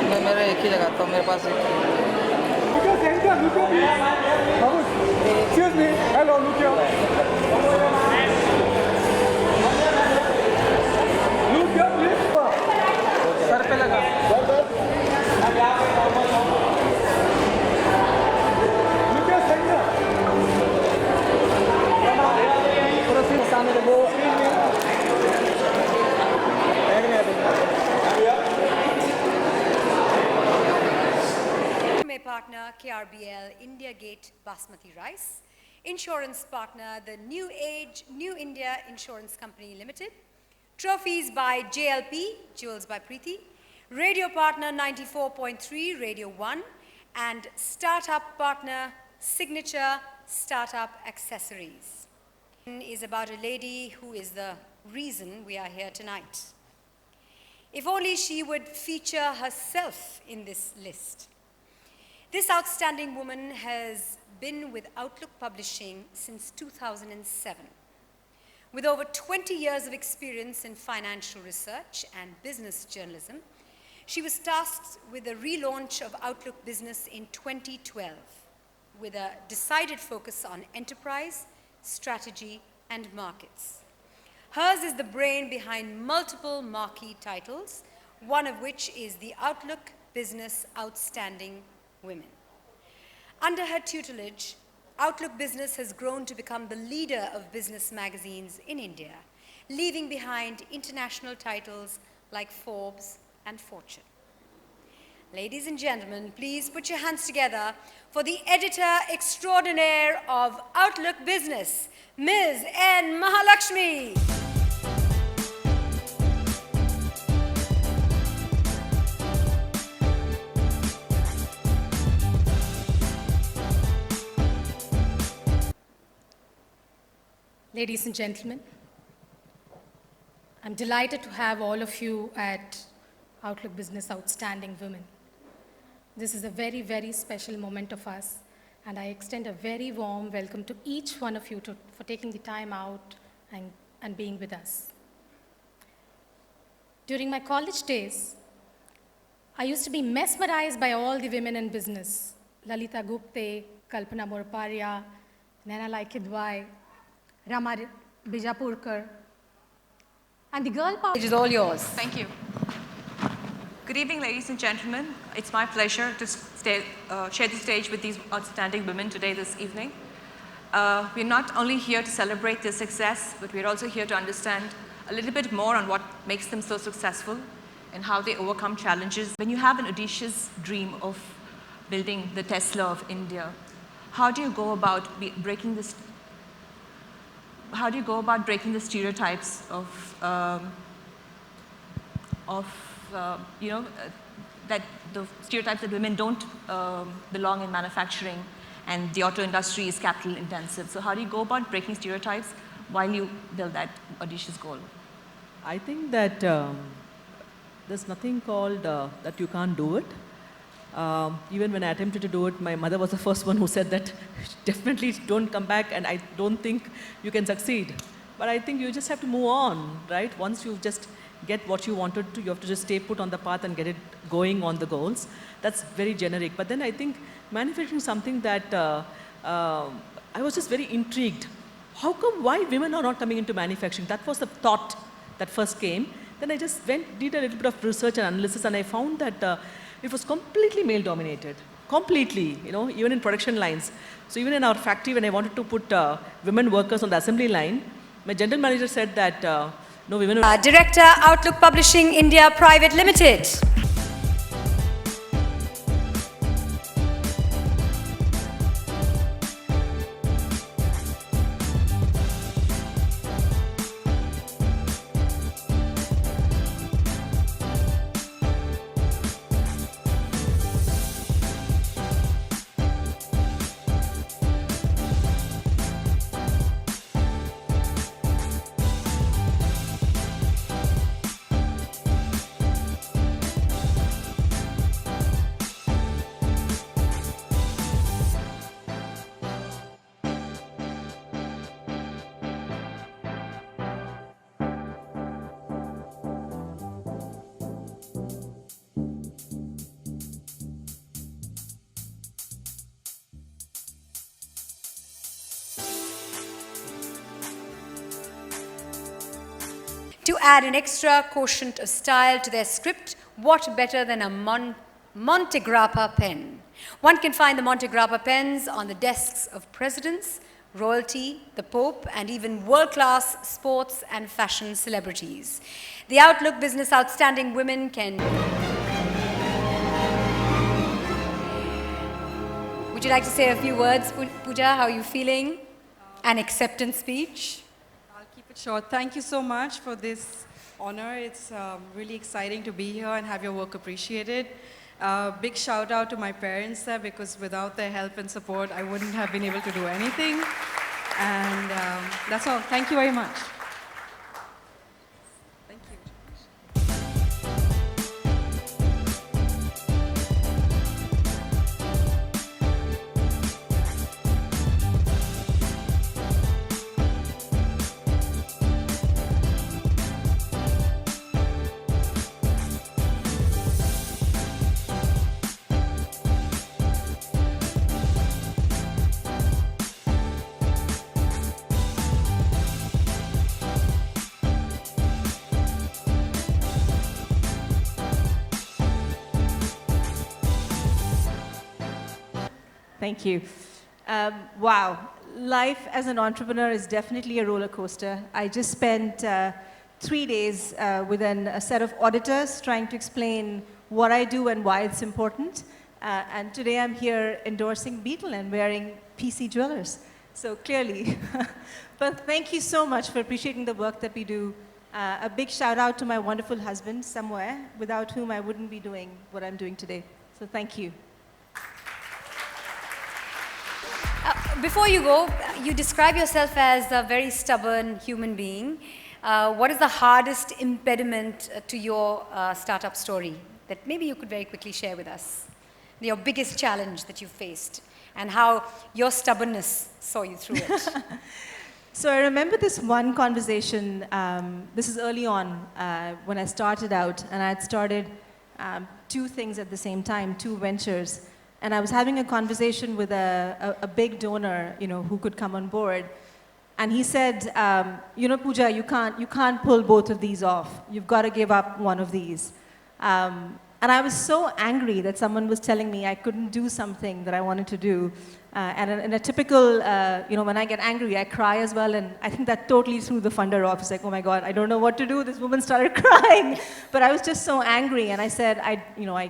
मैं मेरा एक ही लगाता हूँ, मेरे पास एक ही है। Excuse me. Hello, look here. Look here, please. Sir पे लगा। Look here, center. थोड़ा सी सामने देखो। Partner KRBL India Gate Basmati Rice, insurance partner the New Age New India Insurance Company Limited, trophies by JLP Jewels by Preeti, radio partner 94.3 Radio 1, and startup partner Signature Startup Accessories. Is about a lady who is the reason we are here tonight. If only she would feature herself in this list. This outstanding woman has been with Outlook Publishing since 2007. With over 20 years of experience in financial research and business journalism, she was tasked with the relaunch of Outlook Business in 2012, with a decided focus on enterprise, strategy, and markets. Hers is the brain behind multiple marquee titles, one of which is the Outlook Business Outstanding Women. Under her tutelage, Outlook Business has grown to become the leader of business magazines in India, leaving behind international titles like Forbes and Fortune. Ladies and gentlemen, please put your hands together for the editor extraordinaire of Outlook Business, Ms. N. Mahalakshmi. Ladies and gentlemen, I'm delighted to have all of you at Outlook Business Outstanding Women. This is a very, very special moment of us, and I extend a very warm welcome to each one of you for taking the time out and being with us. During my college days, I used to be mesmerized by all the women in business: Lalita Gupte, Kalpana Morparia, Naina Lai Kidwai, Rama Bijapurkar, and the girl power. It is all yours. Thank you. Good evening, ladies and gentlemen. It's my pleasure to share the stage with these outstanding women today, this evening. We're not only here to celebrate their success, but we're also here to understand a little bit more on what makes them so successful and how they overcome challenges. When you have an audacious dream of building the Tesla of India, how do you go about breaking this? How do you go about breaking the stereotypes of that the stereotypes that women don't belong in manufacturing and the auto industry is capital intensive? So how do you go about breaking stereotypes while you build that audacious goal? I think that there's nothing called that you can't do it. Even when I attempted to do it, my mother was the first one who said that definitely don't come back, and I don't think you can succeed. But I think you just have to move on, right? Once you just get what you wanted to, you have to just stay put on the path and get it going on the goals. That's very generic. But then I think manufacturing is something that I was just very intrigued. How come, why women are not coming into manufacturing? That was the thought that first came. Then I just did a little bit of research and analysis, and I found that it was completely male dominated, completely, even in production lines. So even in our factory, when I wanted to put women workers on the assembly line, my general manager said that no women. Director, Outlook Publishing India Private Limited. To add an extra quotient of style to their script, what better than a Montegrappa pen? One can find the Montegrappa pens on the desks of presidents, royalty, the Pope, and even world-class sports and fashion celebrities. The Outlook Business Outstanding Women can... Would you like to say a few words, Pooja? How are you feeling? An acceptance speech? I'll keep it short. Thank you so much for this honor. It's really exciting to be here and have your work appreciated. Big shout out to my parents there, because without their help and support, I wouldn't have been able to do anything. And that's all. Thank you very much. Thank you. Thank you. Wow, life as an entrepreneur is definitely a roller coaster. I just spent 3 days with a set of auditors trying to explain what I do and why it's important. And today I'm here endorsing Beetle and wearing PC jewelers. So clearly, but thank you so much for appreciating the work that we do. A big shout out to my wonderful husband somewhere, without whom I wouldn't be doing what I'm doing today. So thank you. Before you go, you describe yourself as a very stubborn human being. What is the hardest impediment to your startup story that maybe you could very quickly share with us? Your biggest challenge that you faced and how your stubbornness saw you through it. So I remember this one conversation, this is early on when I started out, and I had started 2 things at the same time, 2 ventures. And I was having a conversation with a big donor, who could come on board. And he said, Pooja, you can't pull both of these off. You've got to give up one of these. And I was so angry that someone was telling me I couldn't do something that I wanted to do. And in a typical, when I get angry, I cry as well. And I think that totally threw the funder off. It's like, oh my God, I don't know what to do. This woman started crying. But I was just so angry. And I said, I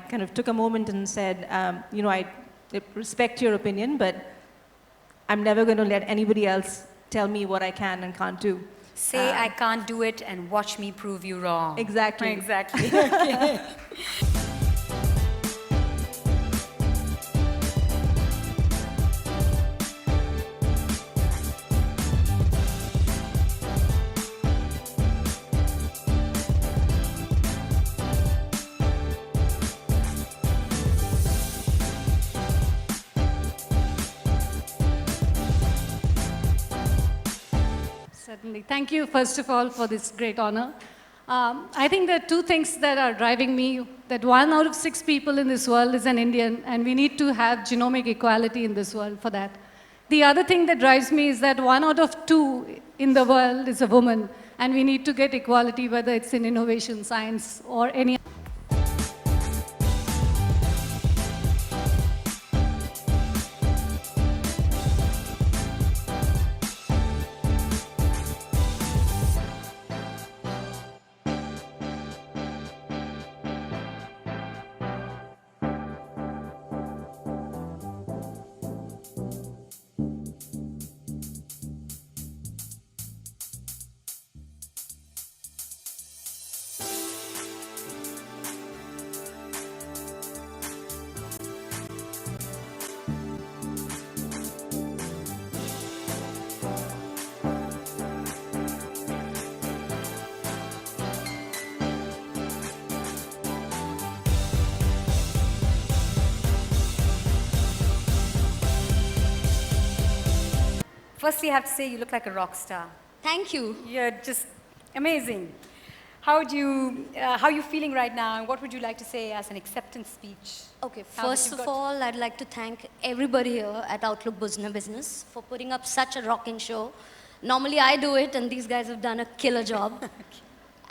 kind of took a moment and said, I respect your opinion, but I'm never going to let anybody else tell me what I can and can't do. Say I can't do it and watch me prove you wrong. Exactly. Exactly. Okay. Certainly. Thank you, first of all, for this great honor. I think there are 2 things that are driving me, that 1 out of 6 people in this world is an Indian, and we need to have genomic equality in this world for that. The other thing that drives me is that 1 out of 2 in the world is a woman, and we need to get equality, whether it's in innovation, science, or any other. Firstly, I have to say you look like a rock star. Thank you. You're just amazing. How are you feeling right now, and what would you like to say as an acceptance speech? Okay, Now that first you've of got- all, I'd like to thank everybody here at Outlook Business for putting up such a rocking show. Normally I do it, and these guys have done a killer job.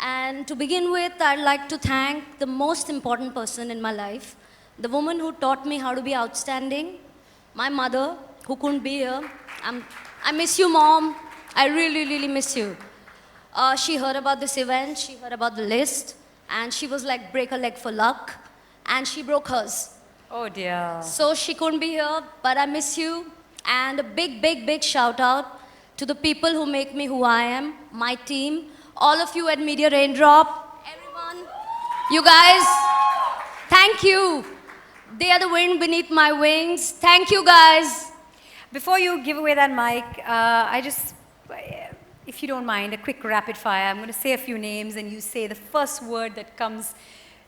And to begin with, I'd like to thank the most important person in my life, the woman who taught me how to be outstanding, my mother, who couldn't be here. I miss you, Mom. I really, really miss you. She heard about this event, she heard about the list, and she was like, break a leg for luck, and she broke hers. Oh dear. So she couldn't be here, but I miss you. And a big, big, big shout out to the people who make me who I am, my team, all of you at Media Raindrop, everyone, you guys, thank you. They are the wind beneath my wings. Thank you, guys. Before you give away that mic, if you don't mind, a quick rapid fire. I'm going to say a few names and you say the first word that comes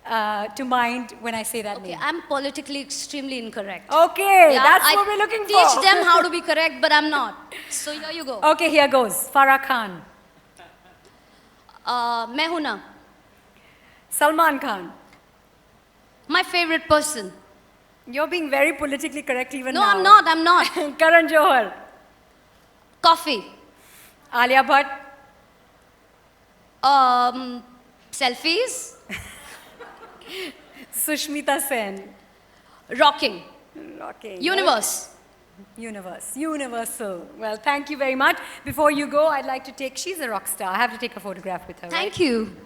to mind when I say that name. I'm politically extremely incorrect. Okay, that's what we're looking for. Teach them how to be correct, but I'm not. So here you go. Okay, here goes. Farah Khan. Mehuna. Salman Khan. My favorite person. You're being very politically correct even No, now. I'm not. Karan Johar. Coffee. Alia Bhatt. Selfies. Sushmita Sen. Rocking. Rocking. Universe. Universe. Universal. Well, thank you very much. Before you go, I'd like to take, she's a rock star. I have to take a photograph with her. Thank you.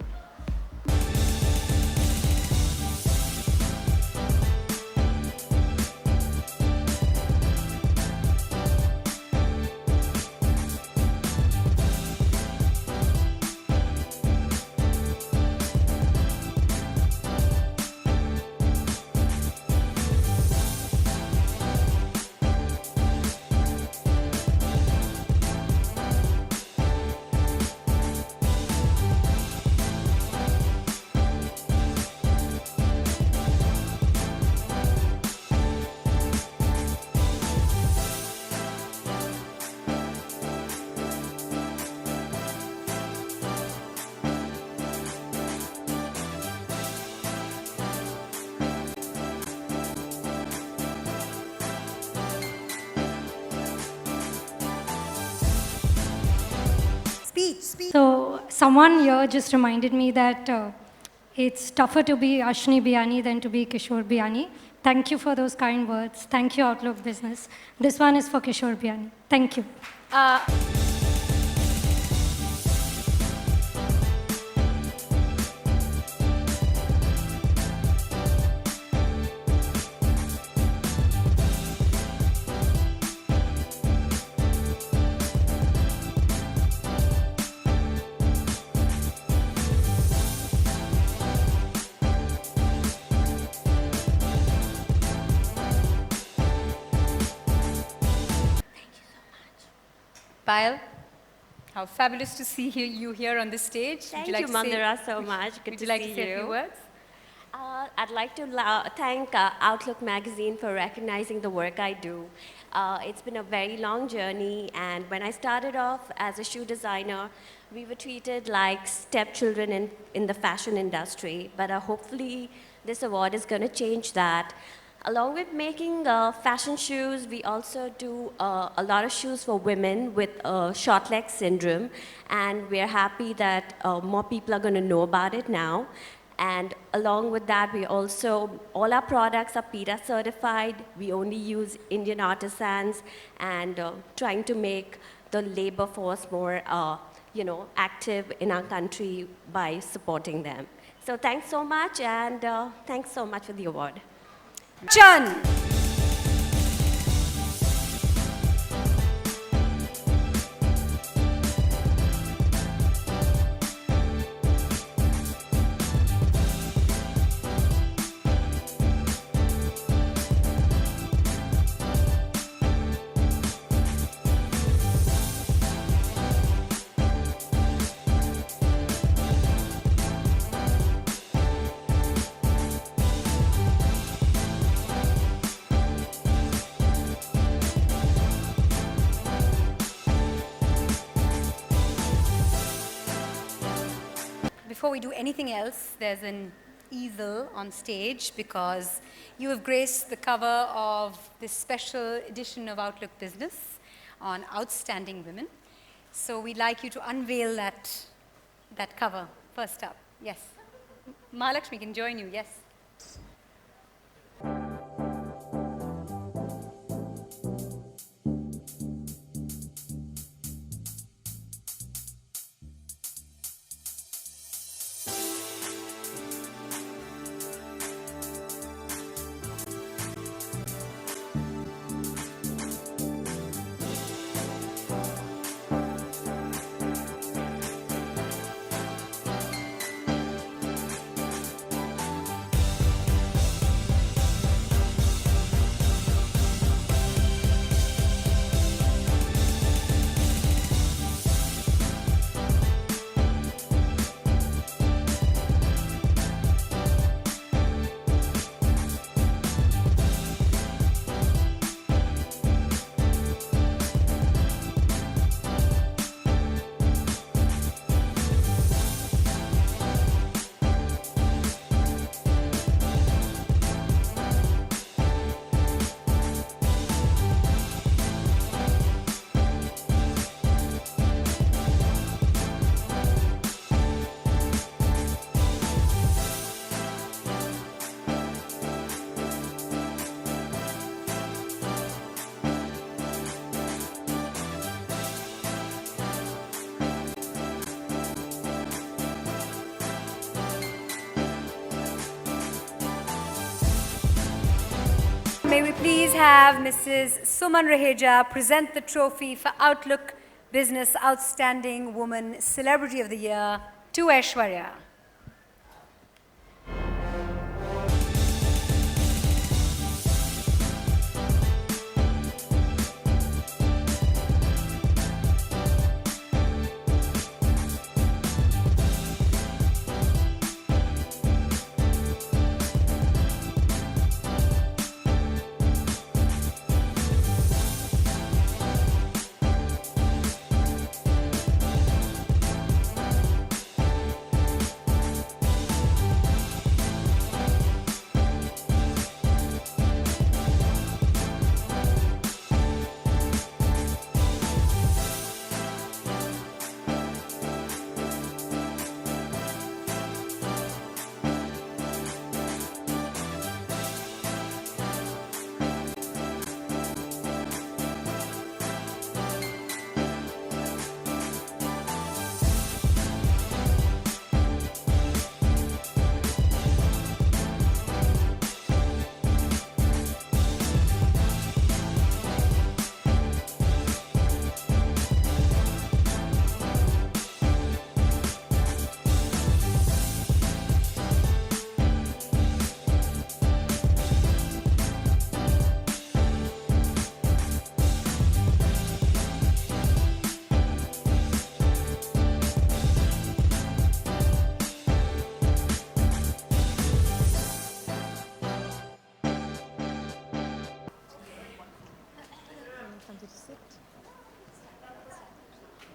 So someone here just reminded me that it's tougher to be Ashni Biyani than to be Kishore Biyani. Thank you for those kind words. Thank you, Outlook Business. This one is for Kishore Biyani. Thank you. Payal, how fabulous to see you here on the stage. Thank you, Mandira, so much. Good would to you like see to say a few words? I'd like to thank Outlook Magazine for recognizing the work I do. It's been a very long journey, and when I started off as a shoe designer, we were treated like stepchildren in the fashion industry, but hopefully this award is going to change that. Along with making fashion shoes, we also do a lot of shoes for women with short leg syndrome, and we're happy that more people are going to know about it now. And along with that, we also, all our products are PETA certified. We only use Indian artisans, and trying to make the labor force more active in our country by supporting them. So thanks so much, and thanks so much for the award. Chan. Before we do anything else, there's an easel on stage because you have graced the cover of this special edition of Outlook Business on Outstanding Women. So we'd like you to unveil that cover first up. Yes. Mahalakshmi can join you, yes. May we please have Mrs. Suman Raheja present the trophy for Outlook Business Outstanding Woman Celebrity of the Year to Aishwarya.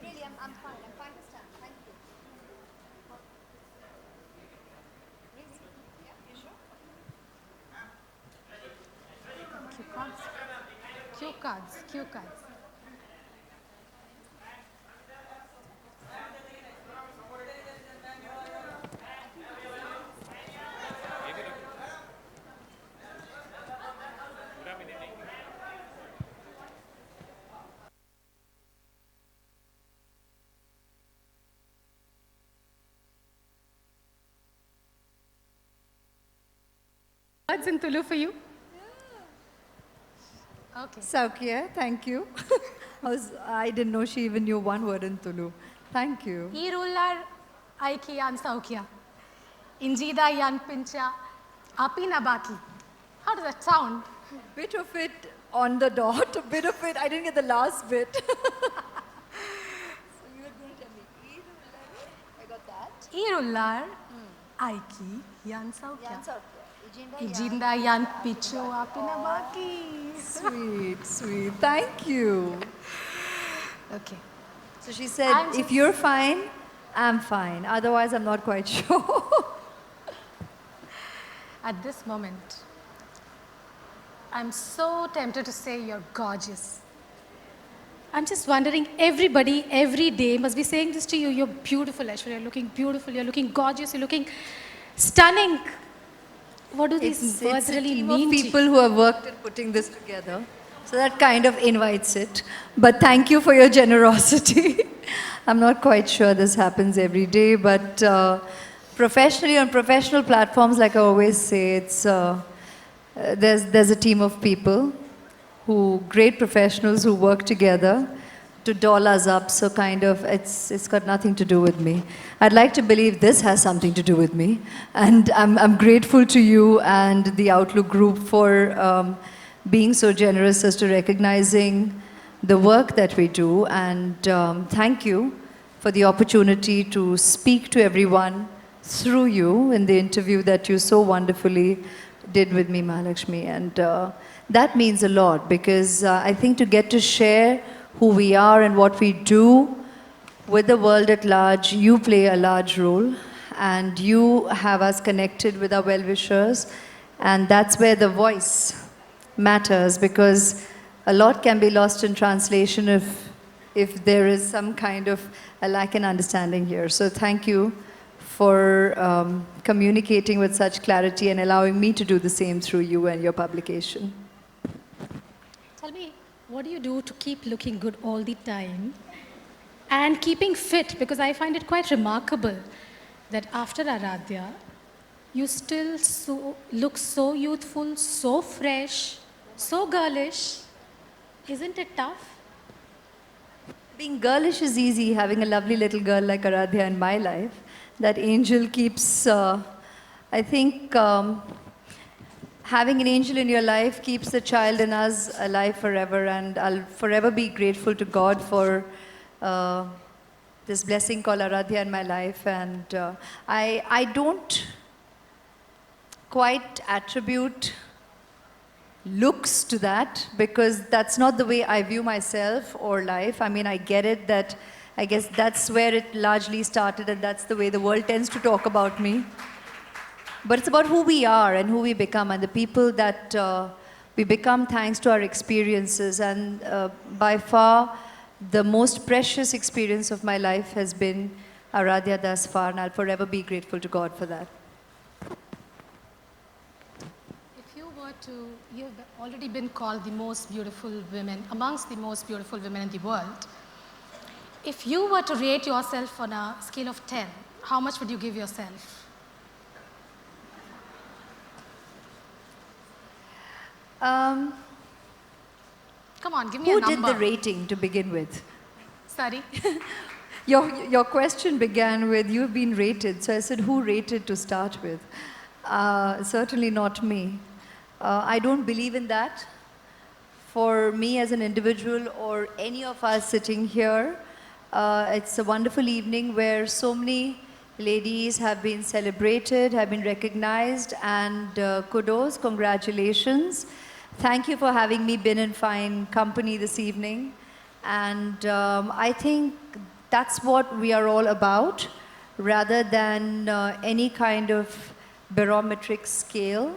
Really, I'm fine. I'm fine to stand. Thank you. Yeah, you sure? Cue cards, cue cards. Words in Tulu for you. Okay. Saukya, thank you. I didn't know she even knew one word in Tulu. Thank you. Irullar aiki yan saukya. Injida yan pincha. Apina baki. How does that sound? Bit of it on the dot, a bit of it, I didn't get the last bit. So you were going to tell me, I got that. Irullar aiki yan saukya. Yan Saukya. Ijinda yan picho apina baki. Sweet, sweet. Thank you. Okay. So she said, if you're fine, I'm fine. Otherwise, I'm not quite sure. At this moment, I'm so tempted to say you're gorgeous. I'm just wondering, everybody, every day must be saying this to you. You're beautiful, Aishwarya. You're looking beautiful. You're looking gorgeous. You're looking stunning. What do these words really It's a team mean of to you? people who have worked in putting this together. So that kind of invites it. But thank you for your generosity. I'm not quite sure this happens every day, but professionally, on professional platforms, like I always say, there's a team of people great professionals who work together to doll us up. So kind of, it's got nothing to do with me. I'd like to believe this has something to do with me. And I'm grateful to you and the Outlook Group for being so generous as to recognizing the work that we do. And thank you for the opportunity to speak to everyone through you in the interview that you so wonderfully did with me, Mahalakshmi. And that means a lot, because I think to get to share who we are and what we do with the world at large, you play a large role, and you have us connected with our well-wishers, and that's where the voice matters, because a lot can be lost in translation if there is some kind of a lack in understanding here. So thank you for communicating with such clarity and allowing me to do the same through you and your publication. Tell me, what do you do to keep looking good all the time and keeping fit? Because I find it quite remarkable that after Aradhya, you still look so youthful, so fresh, so girlish. Isn't it tough? Being girlish is easy, having a lovely little girl like Aradhya in my life. That angel keeps, I think, having an angel in your life keeps the child in us alive forever, and I'll forever be grateful to God for this blessing called Aradhya in my life. And I don't quite attribute looks to that, because that's not the way I view myself or life. I mean, I get it that I guess that's where it largely started, and that's the way the world tends to talk about me. But it's about who we are and who we become, and the people that we become thanks to our experiences. And by far, the most precious experience of my life has been Aradhya thus far, and I'll forever be grateful to God for that. You've already been called the most beautiful women, amongst the most beautiful women in the world. If you were to rate yourself on a scale of 10, how much would you give yourself? Come on, give me a number. Who did the rating to begin with? Sorry? Your question began with, you've been rated. So I said, who rated to start with? Certainly not me. I don't believe in that. For me as an individual, or any of us sitting here, it's a wonderful evening where so many ladies have been celebrated, have been recognized, and kudos, congratulations. Thank you for having me been in fine company this evening. And I think that's what we are all about, rather than any kind of barometric scale,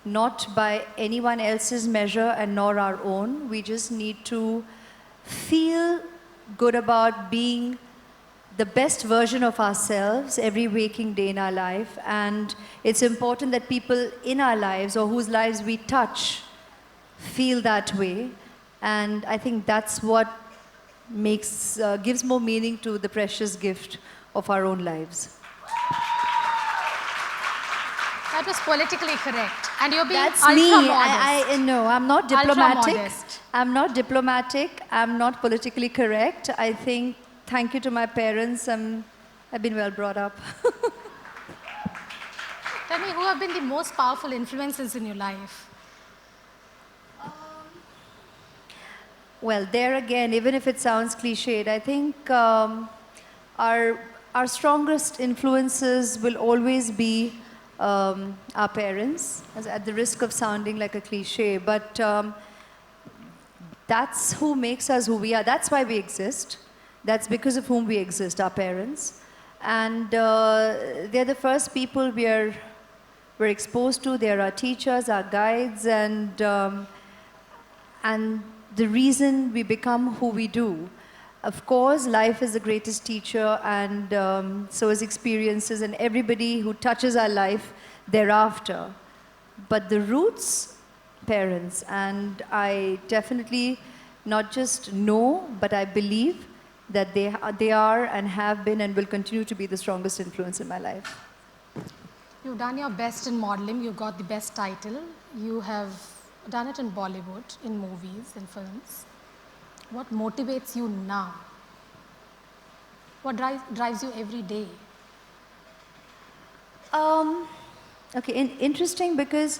not by anyone else's measure and nor our own. We just need to feel good about being the best version of ourselves every waking day in our life. And it's important that people in our lives, or whose lives we touch, feel that way. And I think that's what gives more meaning to the precious gift of our own lives. That was politically correct. And you're being That's ultra me. modest. No, I'm not diplomatic. Ultra modest. I'm not diplomatic. I'm not politically correct. I think, thank you to my parents, I've been well brought up. Tell me, who have been the most powerful influences in your life? Well, there again, even if it sounds cliched, I think our strongest influences will always be our parents, at the risk of sounding like a cliche, but that's who makes us who we are. That's why we exist. That's because of whom we exist, our parents. And they're the first people we're exposed to. They're our teachers, our guides, and the reason we become who we do. Of course, life is the greatest teacher, and so is experiences, and everybody who touches our life thereafter. But the roots, parents, and I definitely not just know, but I believe that they are and have been and will continue to be the strongest influence in my life. You've done your best in modeling, you got the best title, you have done it in Bollywood, in movies, in films. What motivates you now? What drives you every day? Okay, interesting, because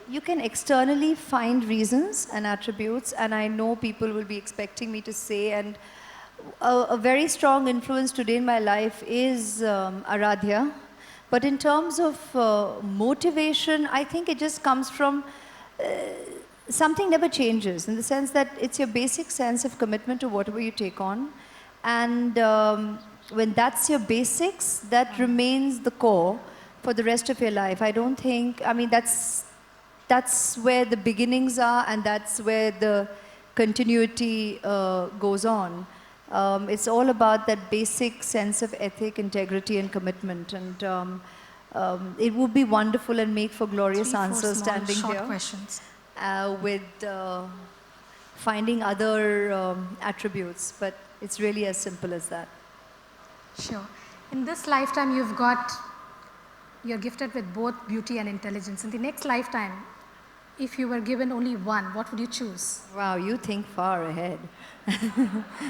you can externally find reasons and attributes, and I know people will be expecting me to say, and a very strong influence today in my life is Aradhya. But in terms of motivation, I think it just comes from something never changes, in the sense that it's your basic sense of commitment to whatever you take on. And when that's your basics, that remains the core for the rest of your life. I don't think, I mean, that's where the beginnings are, and that's where the continuity goes on. It's all about that basic sense of ethic, integrity, and commitment. And it would be wonderful and make for glorious answers standing short here. Questions. With finding other attributes, but it's really as simple as that. Sure. In this lifetime, you're gifted with both beauty and intelligence. In the next lifetime, if you were given only one, what would you choose? Wow, you think far ahead.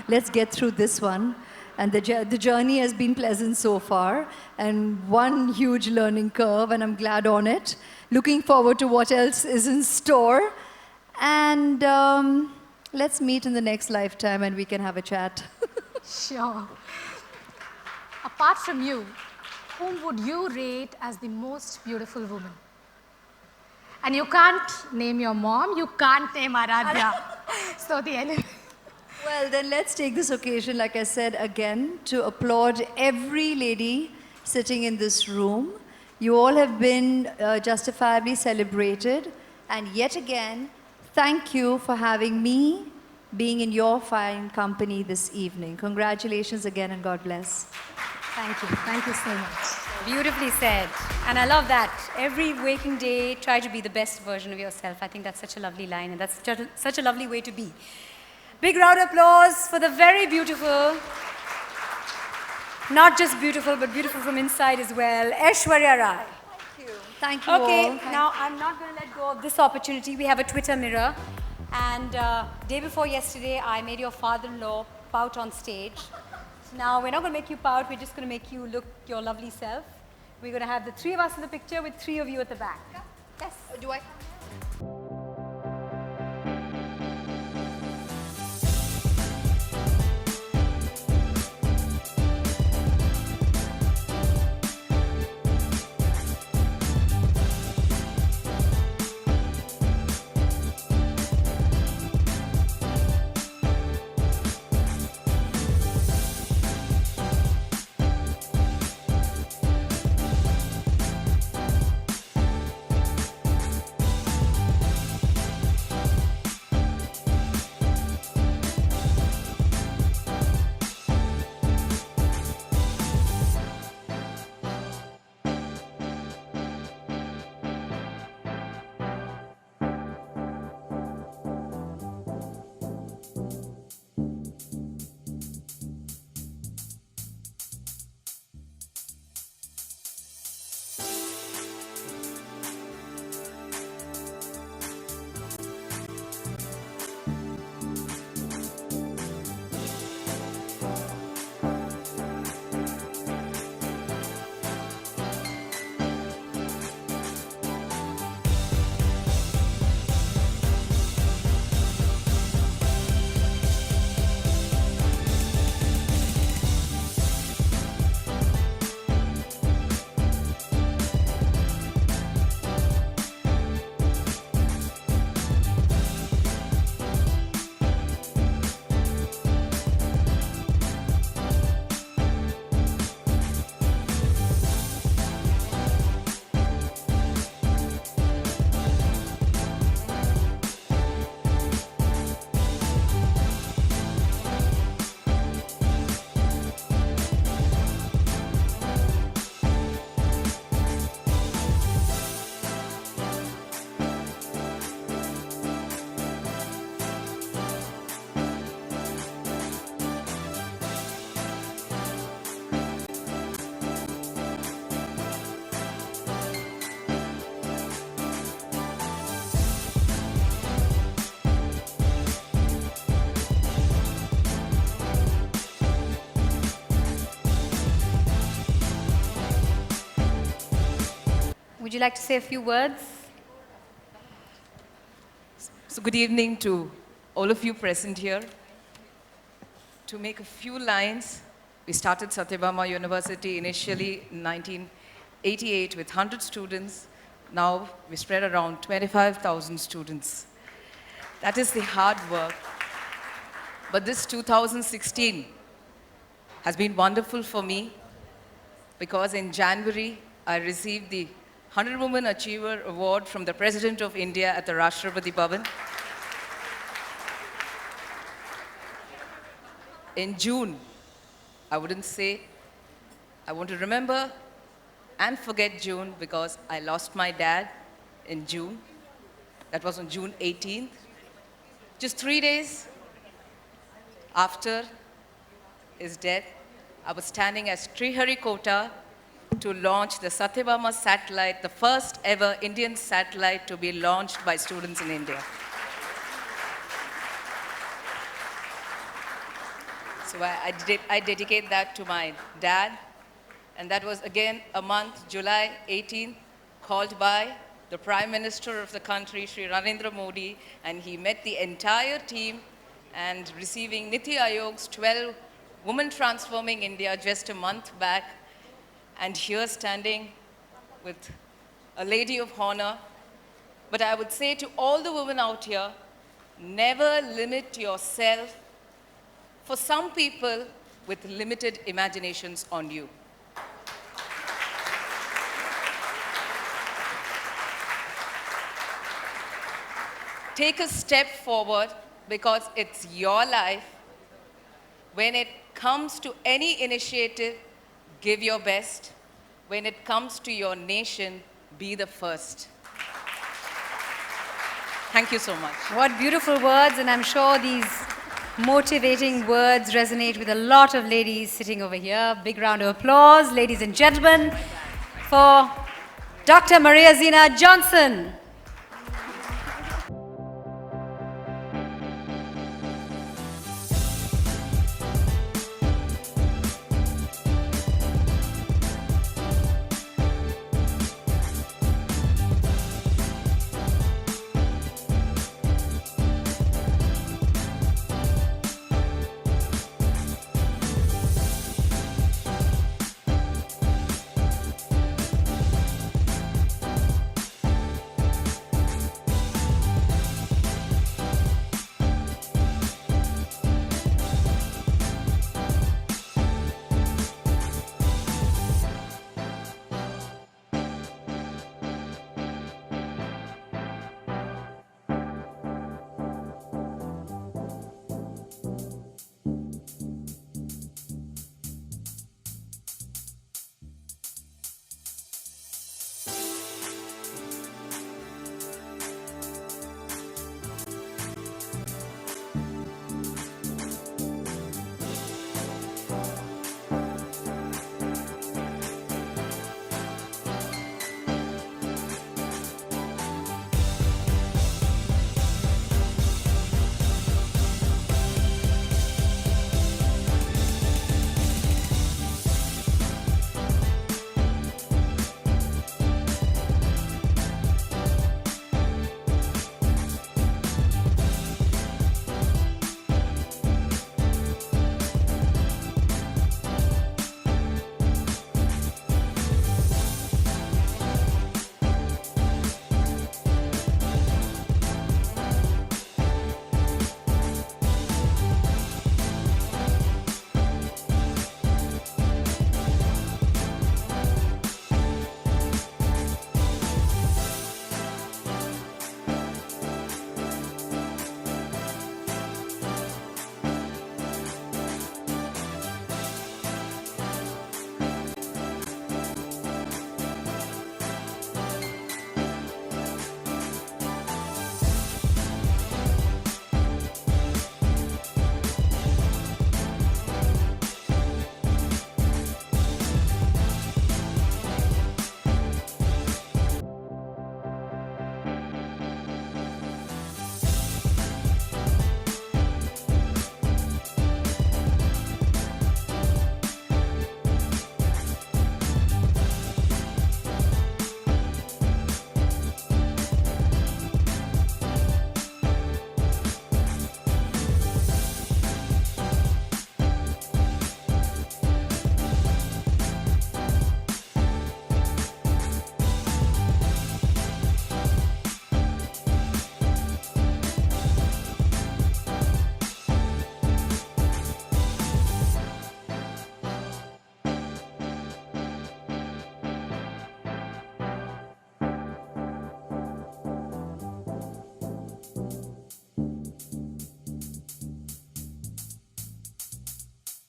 Let's get through this one. And the journey has been pleasant so far, and one huge learning curve, and I'm glad on it. Looking forward to what else is in store. And let's meet in the next lifetime and we can have a chat. Sure. Apart from you, whom would you rate as the most beautiful woman? And you can't name your mom, you can't name Aradhya. So the enemy. Well, then let's take this occasion, like I said, again, to applaud every lady sitting in this room. You all have been justifiably celebrated. And yet again, thank you for having me being in your fine company this evening. Congratulations again, and God bless. Thank you. Thank you so much. Beautifully said. And I love that. Every waking day, try to be the best version of yourself. I think that's such a lovely line, and that's such a lovely way to be. Big round of applause for the very beautiful, not just beautiful, but beautiful from inside as well, Aishwarya Rai. Thank you. Thank you Okay, all. now I'm not going to let go of this opportunity. We have a Twitter mirror. And day before yesterday, I made your father-in-law pout on stage. So now we're not going to make you pout. We're just going to make you look your lovely self. We're going to have the three of us in the picture with three of you at the back. Yes. Do I? would you like to say a few words? So good evening to all of you present here. To make a few lines, we started Satyabama University initially in 1988 with 100 students. Now we spread around 25,000 students. That is the hard work. But this 2016 has been wonderful for me because in January, I received the 100 Women Achiever Award from the President of India at the Rashtrapati Bhavan. In June, I wouldn't say, I want to remember and forget June because I lost my dad in June. That was on June 18th. Just 3 days after his death, I was standing at Sriharikota to launch the Satyabama satellite, the first ever Indian satellite to be launched by students in India. So I dedicate that to my dad. And that was again a month, July 18th, called by the Prime Minister of the country, Sri Narendra Modi, and he met the entire team and receiving Niti Ayog's 12 Women Transforming India just a month back. And here standing with a lady of honor. But I would say to all the women out here, never limit yourself for some people with limited imaginations on you. Take a step forward because it's your life. When it comes to any initiative, give your best. When it comes to your nation, be the first. Thank you so much. What beautiful words, and I'm sure these motivating words resonate with a lot of ladies sitting over here. Big round of applause, ladies and gentlemen, for Dr. Maria Zina Johnson.